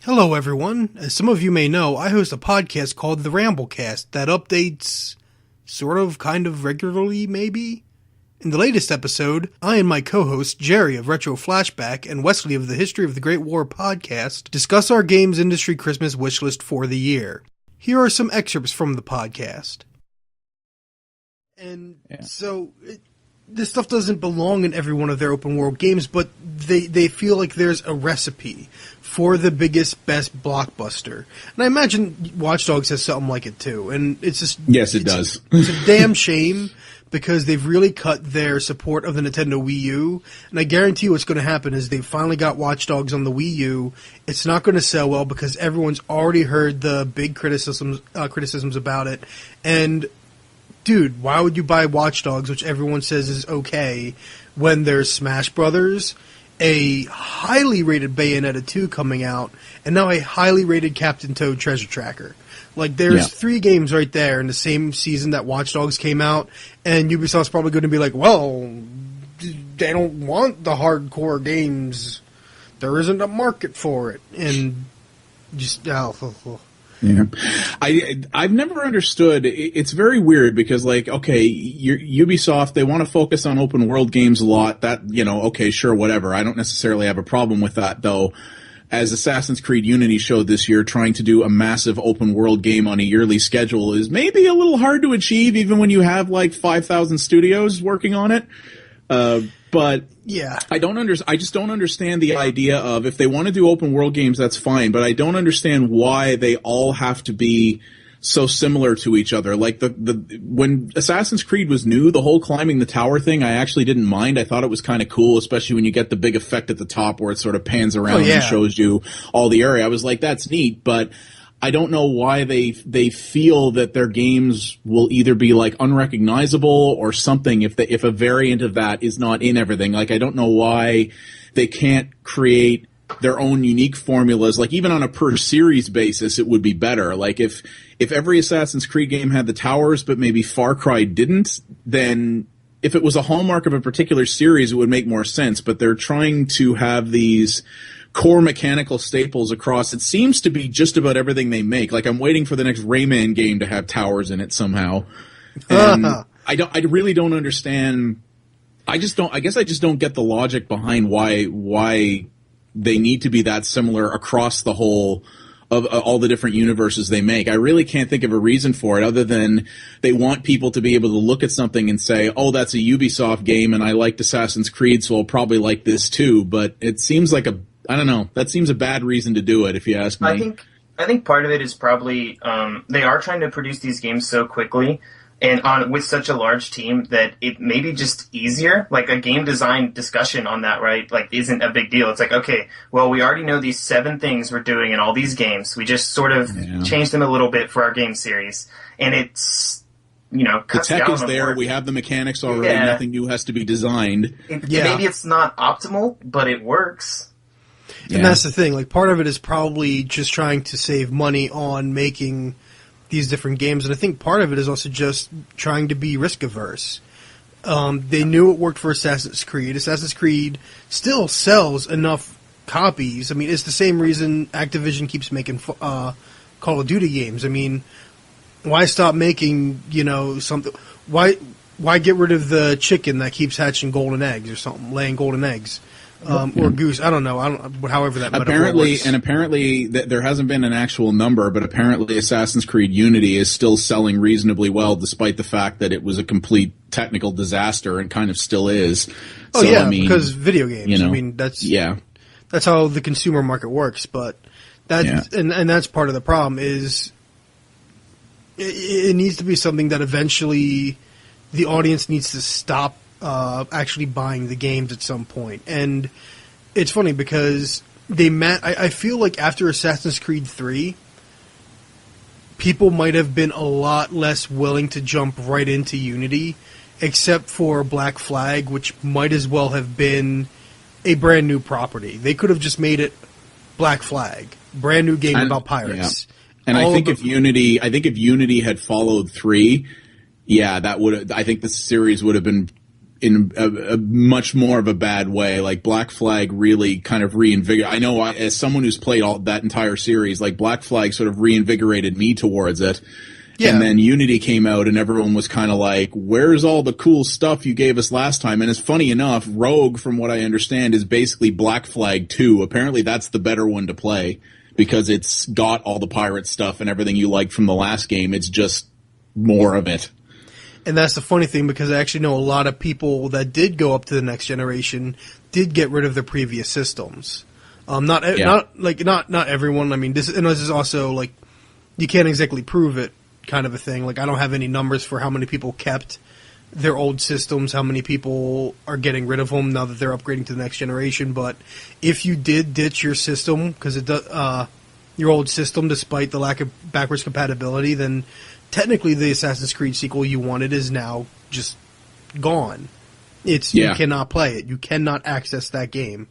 Hello, everyone. As some of you may know, I host a podcast called the RambleCast that updates kind of regularly, maybe? In the latest episode, I and my co-host, Gerry of Retro Flashback and Wesley of the History of the Great War podcast, discuss our games industry Christmas wishlist for the year. Here are some excerpts from the podcast. This stuff doesn't belong in every one of their open world games, but they feel like there's a recipe for the biggest, best blockbuster. And I imagine Watch Dogs has something like it too. And it's just... Yes, it does. It's a damn shame because they've really cut their support of the Nintendo Wii U. And I guarantee you what's going to happen is they've finally got Watch Dogs on the Wii U. It's not going to sell well because everyone's already heard the big criticisms about it. And... dude, why would you buy Watch Dogs, which everyone says is okay, when there's Smash Brothers, a highly rated Bayonetta 2 coming out, and now a highly rated Captain Toad Treasure Tracker? Like, there's three games right there in the same season that Watch Dogs came out, and Ubisoft's probably going to be like, well, they don't want the hardcore games. There isn't a market for it. And just... Yeah, I've never understood. It's very weird because, like, okay, Ubisoft, they want to focus on open world games a lot. That, okay, sure, whatever. I don't necessarily have a problem with that, though. As Assassin's Creed Unity showed this year, trying to do a massive open world game on a yearly schedule is maybe a little hard to achieve, even when you have like 5,000 studios working on it. But yeah, I just don't understand the idea of, if they want to do open world games, that's fine. But I don't understand why they all have to be so similar to each other. Like when Assassin's Creed was new, the whole climbing the tower thing, I actually didn't mind. I thought it was kind of cool, especially when you get the big effect at the top where it sort of pans around and shows you all the area. I was like, that's neat, but I don't know why they feel that their games will either be like unrecognizable or something if a variant of that is not in everything. Like, I don't know why they can't create their own unique formulas. Like, even on a per series basis, it would be better. Like, if every Assassin's Creed game had the towers, but maybe Far Cry didn't, then if it was a hallmark of a particular series, it would make more sense. But they're trying to have these core mechanical staples across. It seems to be just about everything they make. Like, I'm waiting for the next Rayman game to have towers in it somehow. And I really don't understand. I guess I just don't get the logic behind why they need to be that similar across the whole of all the different universes they make. I really can't think of a reason for it other than they want people to be able to look at something and say, oh, that's a Ubisoft game and I liked Assassin's Creed, so I'll probably like this too. But it seems like I don't know. That seems a bad reason to do it, if you ask me. I think part of it is probably they are trying to produce these games so quickly and with such a large team that it may be just easier. Like, a game design discussion on that, right? Like, isn't a big deal. It's like, okay, well, we already know these 7 things we're doing in all these games. We just sort of changed them a little bit for our game series, and it's the tech is there. Work. We have the mechanics already. Yeah. Nothing new has to be designed. Maybe it's not optimal, but it works. And that's the thing. Like, part of it is probably just trying to save money on making these different games, and I think part of it is also just trying to be risk averse. They knew it worked for Assassin's Creed. Assassin's Creed still sells enough copies. I mean, it's the same reason Activision keeps making Call of Duty games. I mean, why stop making something? Why get rid of the chicken that keeps hatching golden eggs or something, laying golden eggs? Or goose, I don't know. However that apparently there hasn't been an actual number, but apparently Assassin's Creed Unity is still selling reasonably well, despite the fact that it was a complete technical disaster and kind of still is. Oh, so, yeah, because video games. I mean, that's how the consumer market works. But and that's part of the problem is it needs to be something that eventually the audience needs to stop actually buying the games at some point. And it's funny because I feel like after Assassin's Creed 3, people might have been a lot less willing to jump right into Unity, except for Black Flag, which might as well have been a brand new property. They could have just made it Black Flag, brand new game about pirates. Yeah. And I think if Unity had followed 3, I think the series would have been in a much more of a bad way. Like Black Flag really kind of reinvigorated. I know as someone who's played all that entire series, like Black Flag sort of reinvigorated me towards it. Yeah. And then Unity came out and everyone was kind of like, where's all the cool stuff you gave us last time? And it's funny enough, Rogue, from what I understand, is basically Black Flag 2. Apparently that's the better one to play because it's got all the pirate stuff and everything you liked from the last game. It's just more of it. And that's the funny thing, because I actually know a lot of people that did go up to the next generation did get rid of their previous systems. Not everyone. I mean, this is also like you can't exactly prove it, kind of a thing. Like I don't have any numbers for how many people kept their old systems, how many people are getting rid of them now that they're upgrading to the next generation. But if you did ditch your system because it does your old system, despite the lack of backwards compatibility, then technically the Assassin's Creed sequel you wanted is now just gone. You cannot play it. You cannot access that game.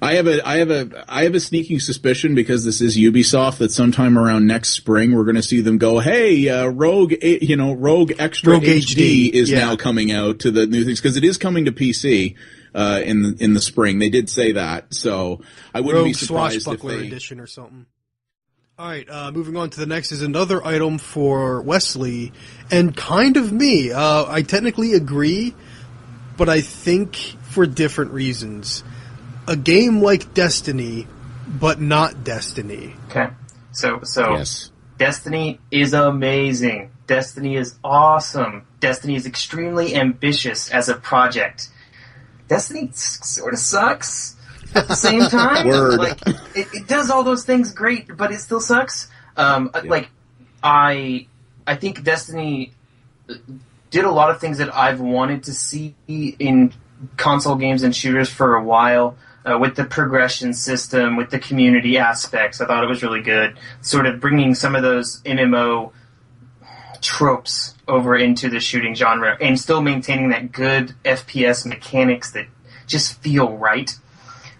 I have a sneaking suspicion, because this is Ubisoft, that sometime around next spring we're going to see them go, hey, Rogue Extra HD is now coming out to the new things, because it is coming to PC in the spring. They did say that, so I wouldn't be surprised if they edition or something. All right, moving on to the next is another item for Wesley, and kind of me. I technically agree, but I think for different reasons. A game like Destiny, but not Destiny. Okay, so yes. Destiny is amazing. Destiny is awesome. Destiny is extremely ambitious as a project. Destiny sort of sucks. At the same time, like it does all those things great, but it still sucks. Like I think Destiny did a lot of things that I've wanted to see in console games and shooters for a while. With the progression system, with the community aspects, I thought it was really good. Sort of bringing some of those MMO tropes over into the shooting genre, and still maintaining that good FPS mechanics that just feel right.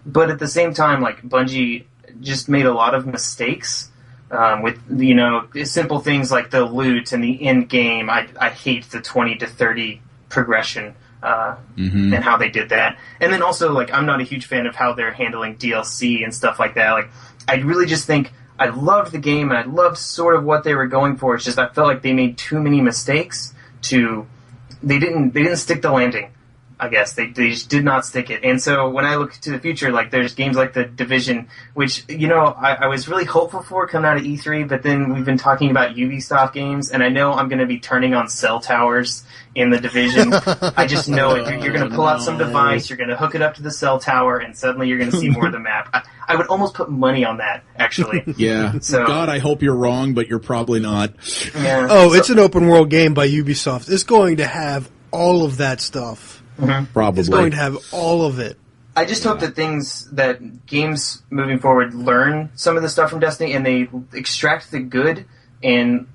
But at the same time, like Bungie just made a lot of mistakes with simple things like the loot and the end game. I hate the 20 to 30 progression and how they did that. And then also, like, I'm not a huge fan of how they're handling DLC and stuff like that. Like, I really just think I loved the game and I loved sort of what they were going for. It's just I felt like they made too many mistakes. They didn't stick the landing. I guess they just did not stick it. And so when I look to the future, like there's games like The Division, which, I was really hopeful for coming out of E3, but then we've been talking about Ubisoft games, and I know I'm going to be turning on cell towers in The Division. I just know it. You're going to pull out some device, you're going to hook it up to the cell tower, and suddenly you're going to see more of the map. I would almost put money on that, actually. Yeah. So, God, I hope you're wrong, but you're probably not. Yeah. Oh, it's an open world game by Ubisoft. It's going to have all of that stuff. Mm-hmm. Probably. It's going to have all of it. I just hope that games moving forward learn some of the stuff from Destiny and they extract the good and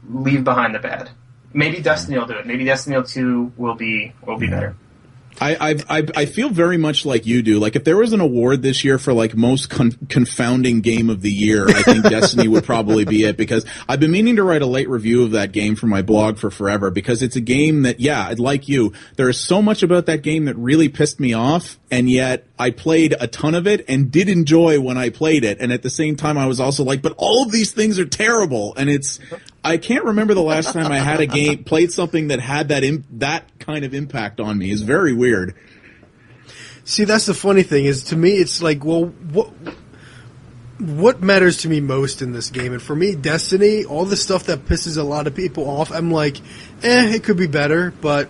leave behind the bad. Maybe Destiny will do it. Maybe Destiny 2 will be better. I feel very much like you do. Like, if there was an award this year for, like, most confounding game of the year, I think Destiny would probably be it, because I've been meaning to write a late review of that game for my blog for forever, because it's a game that, like you, there is so much about that game that really pissed me off, and yet I played a ton of it and did enjoy when I played it, and at the same time I was also like, but all of these things are terrible, and I can't remember the last time I had played something that had that kind of impact on me. It's very weird. See, that's the funny thing, is to me it's like, well, what matters to me most in this game? And for me, Destiny, all the stuff that pisses a lot of people off, I'm like, it could be better, but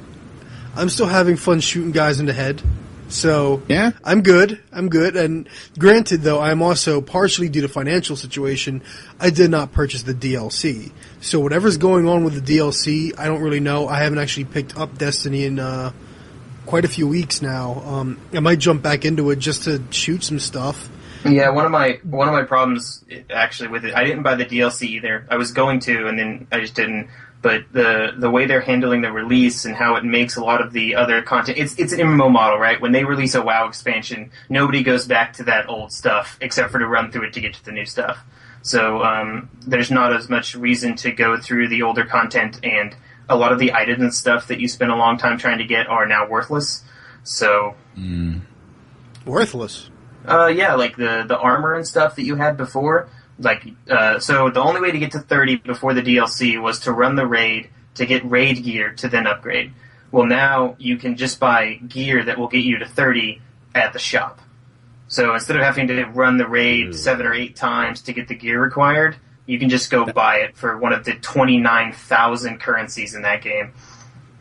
I'm still having fun shooting guys in the head. So, yeah. I'm good. And granted, though, I'm also, partially due to financial situation, I did not purchase the DLC. So whatever's going on with the DLC, I don't really know. I haven't actually picked up Destiny in quite a few weeks now. I might jump back into it just to shoot some stuff. Yeah, one of my problems actually with it, I didn't buy the DLC either. I was going to, and then I just didn't. But the way they're handling the release and how it makes a lot of the other content, it's an MMO model, right? When they release a WoW expansion, nobody goes back to that old stuff except for to run through it to get to the new stuff. So there's not as much reason to go through the older content and a lot of the items and stuff that you spent a long time trying to get are now worthless. So Worthless. Yeah, like the armor and stuff that you had before. Like, so the only way to get to 30 before the DLC was to run the raid to get raid gear to then upgrade. Well, now you can just buy gear that will get you to 30 at the shop. So instead of having to run the raid 7 or 8 times to get the gear required, you can just go buy it for one of the 29,000 currencies in that game.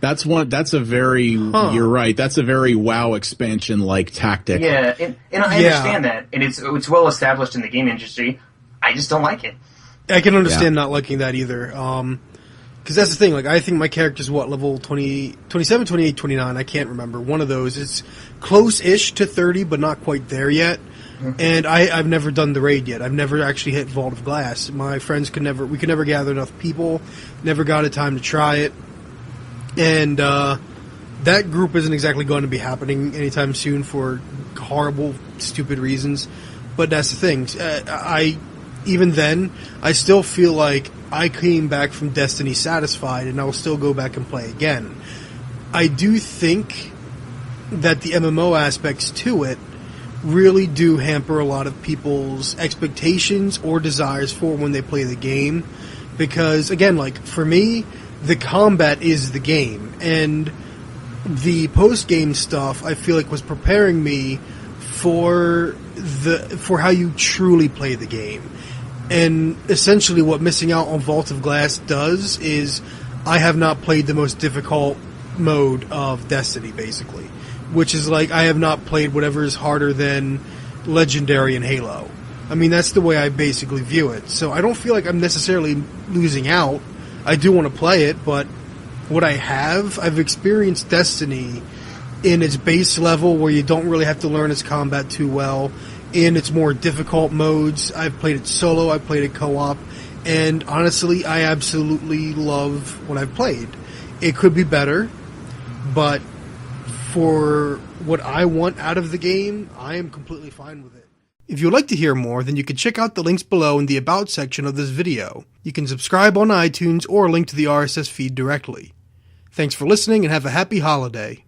That's a very, you're right, that's a very WoW expansion-like tactic. Yeah, and I understand that, and it's well established in the game industry. I just don't like it. I can understand not liking that either. Because that's the thing, like, I think my character's, level 20, 27, 28, 29, I can't remember. One of those. It's close-ish to 30, but not quite there yet. Mm-hmm. And I've never done the raid yet. I've never actually hit Vault of Glass. My friends could never gather enough people, never got a time to try it. And that group isn't exactly going to be happening anytime soon for horrible, stupid reasons. But that's the thing. Even then, I still feel like I came back from Destiny satisfied, and I will still go back and play again. I do think that the MMO aspects to it really do hamper a lot of people's expectations or desires for when they play the game. Because, again, like, for me, the combat is the game. And the post-game stuff, I feel like, was preparing me for how you truly play the game. And essentially what missing out on Vault of Glass does is I have not played the most difficult mode of Destiny, basically. Which is like, I have not played whatever is harder than Legendary and Halo. I mean, that's the way I basically view it. So I don't feel like I'm necessarily losing out. I do want to play it, but what I've experienced Destiny in its base level where you don't really have to learn its combat too well. In its more difficult modes, I've played it solo, I've played it co-op, and honestly, I absolutely love what I've played. It could be better, but for what I want out of the game, I am completely fine with it. If you'd like to hear more, then you can check out the links below in the About section of this video. You can subscribe on iTunes or link to the RSS feed directly. Thanks for listening and have a happy holiday.